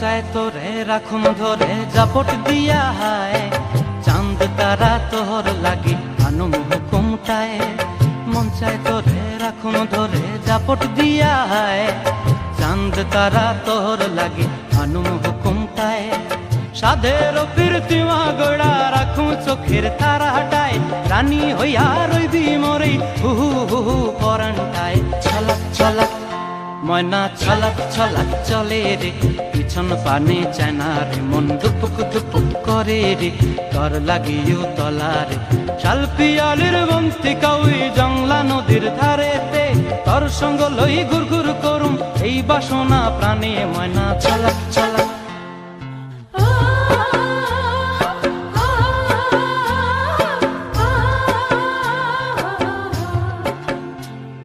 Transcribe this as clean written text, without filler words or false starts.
চায় তোরে রাখুন ধরে জাপট দিয়া হায়, চাঁদ তারা তোর লাগি আনুম হুকুমটায়। মন চায় তোরে রাখুন ধরে জাপট দিয়া হায়, চাঁদ তারা তোর লাগি আনুম হুকুমটায়। সাধের প্রীতিমা গোড়া রাখুন চোখের তারা হাটায়, রানী হইয়া রইবি মোরে হুহু হুহু পরান্টায়। ছলাক ছলাক ময়না ছলাক ছলাক চলে রে, পিছন পানে চায়না রে, মন দুপুক দুপুক করে রে, তর লাগিও তলারে। শালপিয়ালির বন্তি কাউই জংলা নদীর ধারেতে, তর সঙ্গ লই ঘুর ঘুর করুম এই বাসনা প্রাণে। ময়না ছলাক ছলাক